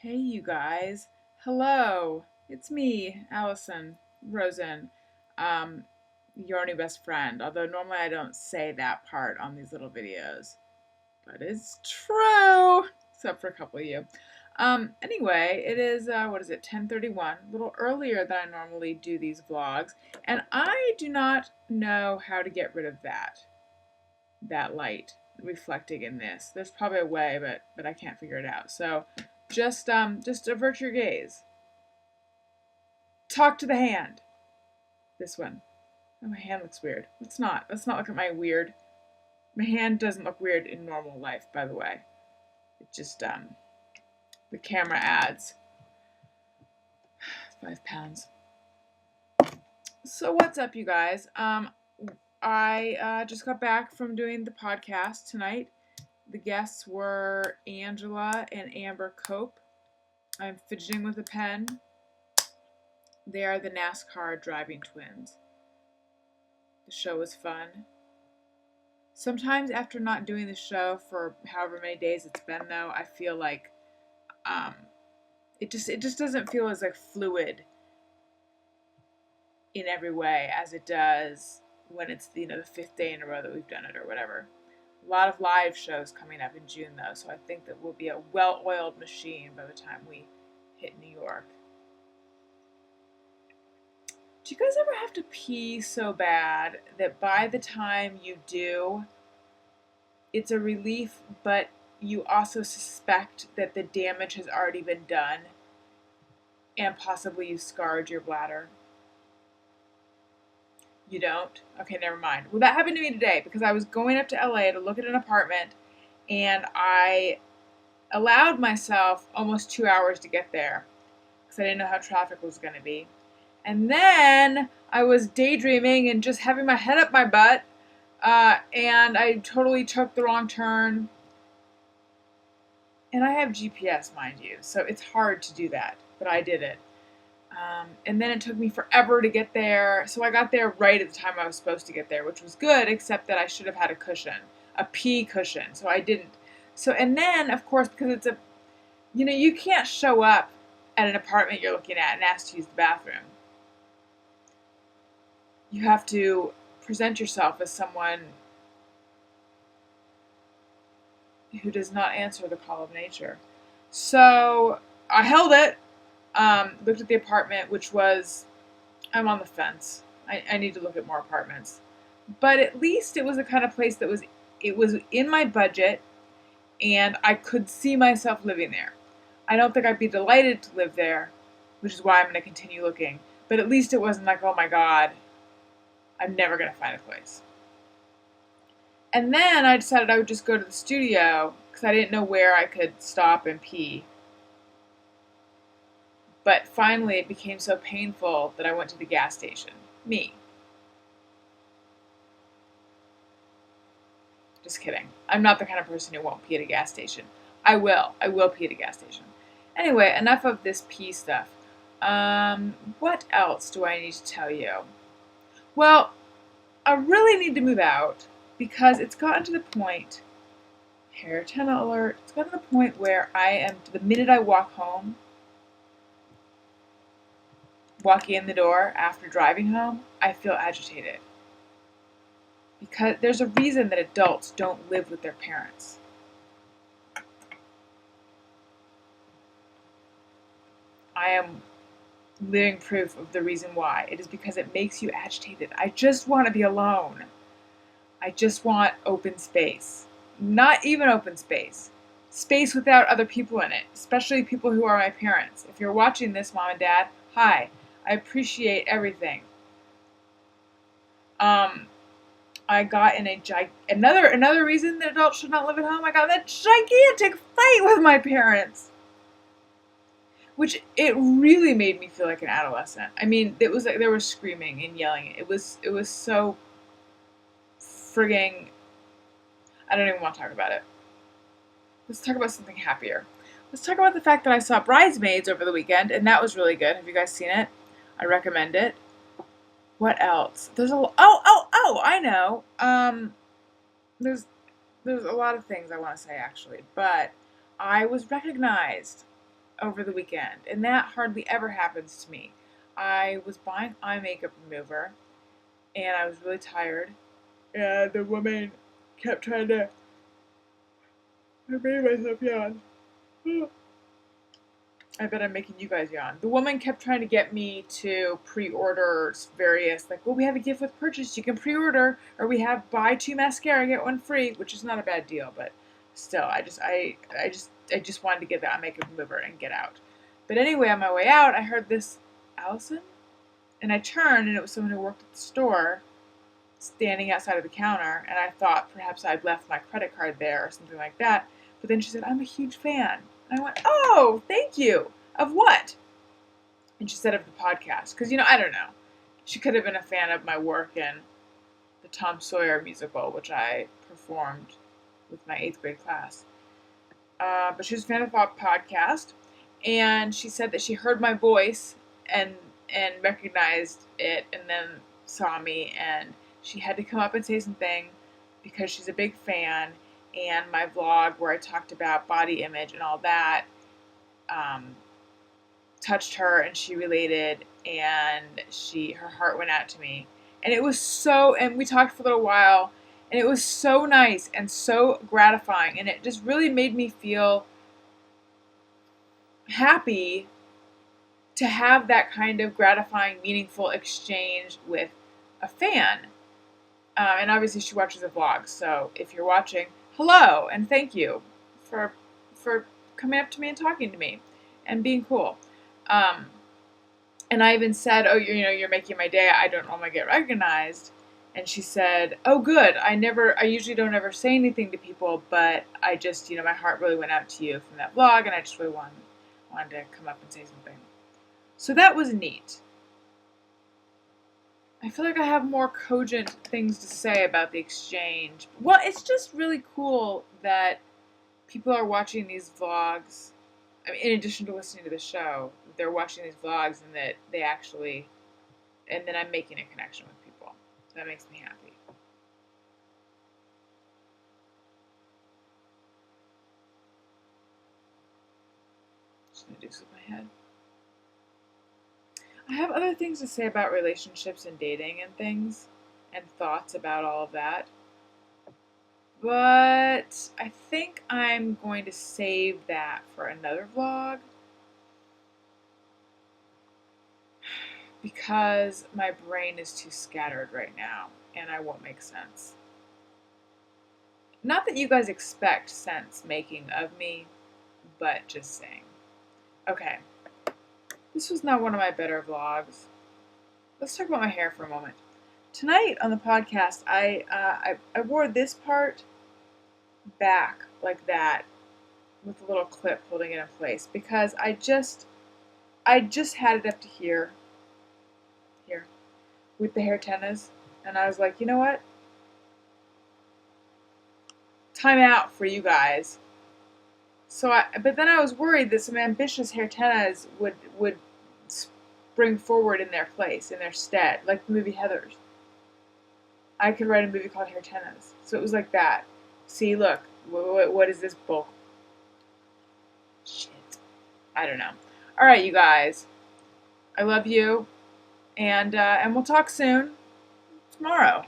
Hey, you guys. Hello. It's me, Alison, Rosen, um, your new best friend. Although normally I don't say that part on these little videos, but it's true, except for a couple of you. Anyway, it is, what is it, 10:31, a little earlier than I normally do these vlogs, and I do not know how to get rid of that light reflecting in this. There's probably a way, but I can't figure it out. So just avert your gaze. Talk to the hand. This one. Oh, my hand looks weird. Let's not look at my weird. My hand doesn't look weird in normal life, by the way. It just the camera adds 5 pounds. So what's up, you guys? I just got back from doing the podcast tonight. The guests were Angela and Amber Cope. I'm fidgeting with a pen. They are the NASCAR driving twins. The show was fun. Sometimes after not doing the show for however many days it's been, though, I feel like it just doesn't feel as like fluid in every way as it does when it's the 5th day in a row that we've done it or whatever. A lot of live shows coming up in June, though, so I think that we'll be a well-oiled machine by the time we hit New York. Do you guys ever have to pee so bad that by the time you do, it's a relief, but you also suspect that the damage has already been done and possibly you scarred your bladder? You don't? Okay, never mind. Well, that happened to me today because I was going up to LA to look at an apartment and I allowed myself almost 2 hours to get there because I didn't know how traffic was going to be. And then I was daydreaming and just having my head up my butt, and I totally took the wrong turn. And I have GPS, mind you, so it's hard to do that, but I did it. And then it took me forever to get there, so I got there right at the time I was supposed to get there, which was good, except that I should have had a cushion, a pee cushion, so I didn't. So, and then, of course, because it's you can't show up at an apartment you're looking at and ask to use the bathroom. You have to present yourself as someone who does not answer the call of nature. So I held it, looked at the apartment, which was, I'm on the fence. I need to look at more apartments. But at least it was the kind of place that was in my budget and I could see myself living there. I don't think I'd be delighted to live there, which is why I'm going to continue looking. But at least it wasn't like, oh my God, I'm never going to find a place. And then I decided I would just go to the studio because I didn't know where I could stop and pee. But finally it became so painful that I went to the gas station. Me. Just kidding. I'm not the kind of person who won't pee at a gas station. I will pee at a gas station. Anyway, enough of this pee stuff. What else do I need to tell you? Well, I really need to move out because it's gotten to the point, hair antenna alert, it's gotten to the point where the minute I walk home, walking in the door after driving home, I feel agitated. Because there's a reason that adults don't live with their parents. I am living proof of the reason why. It is because it makes you agitated. I just want to be alone. I just want open space. Not even open space. Space without other people in it, especially people who are my parents. If you're watching this, Mom and Dad, hi. I appreciate everything. I got in another reason that adults should not live at home. I got in a gigantic fight with my parents. Which it really made me feel like an adolescent. I mean, it was like there was screaming and yelling. It was so frigging. I don't even want to talk about it. Let's talk about something happier. Let's talk about the fact that I saw Bridesmaids over the weekend, and that was really good. Have you guys seen it? I recommend it. What else? There's I know. There's a lot of things I want to say actually, but I was recognized over the weekend, and that hardly ever happens to me. I was buying eye makeup remover, and I was really tired, and the woman kept trying to... I made myself yawn. I bet I'm making you guys yawn. The woman kept trying to get me to pre-order various, like, well, we have a gift with purchase, you can pre-order, or we have buy 2 mascara, get 1 free, which is not a bad deal, but still, I just wanted to get that makeup remover and get out. But anyway, on my way out, I heard this, Alison? And I turned, and it was someone who worked at the store, standing outside of the counter, and I thought perhaps I'd left my credit card there or something like that. But then she said, I'm a huge fan. And I went, oh, thank you. Of what? And she said of the podcast. Because, I don't know. She could have been a fan of my work in the Tom Sawyer musical, which I performed with my 8th grade class. But she was a fan of the podcast. And she said that she heard my voice and recognized it and then saw me. And she had to come up and say something because she's a big fan. And my vlog where I talked about body image and all that touched her, and she related, and her heart went out to me. And it was and we talked for a little while, and it was so nice and so gratifying, and it just really made me feel happy to have that kind of gratifying, meaningful exchange with a fan. And obviously she watches the vlog, so if you're watching, hello, and thank you for coming up to me and talking to me and being cool. And I even said, oh, you're making my day. I don't normally get recognized. And she said, oh, good. I usually don't ever say anything to people, but I just, my heart really went out to you from that vlog, and I just really wanted to come up and say something. So that was neat. I feel like I have more cogent things to say about the exchange. Well, it's just really cool that people are watching these vlogs. I mean, in addition to listening to the show, they're watching these vlogs, and that they actually, and then I'm making a connection with people. That makes me happy. Just gonna do this with my head. I have other things to say about relationships and dating and things, and thoughts about all of that. But I think I'm going to save that for another vlog, because my brain is too scattered right now, and I won't make sense. Not that you guys expect sense making of me, but just saying. Okay. This was not one of my better vlogs. Let's talk about my hair for a moment. Tonight on the podcast, I wore this part back like that with a little clip holding it in place because I just had it up to here with the hair tennas, and I was like, you know what? Time out for you guys. But then I was worried that some ambitious hair tennas would spring forward in their place, in their stead, like the movie Heathers. I could write a movie called Hair Tennas. So it was like that. See, look, what is this bulk? Shit. I don't know. All right, you guys. I love you, and we'll talk soon tomorrow.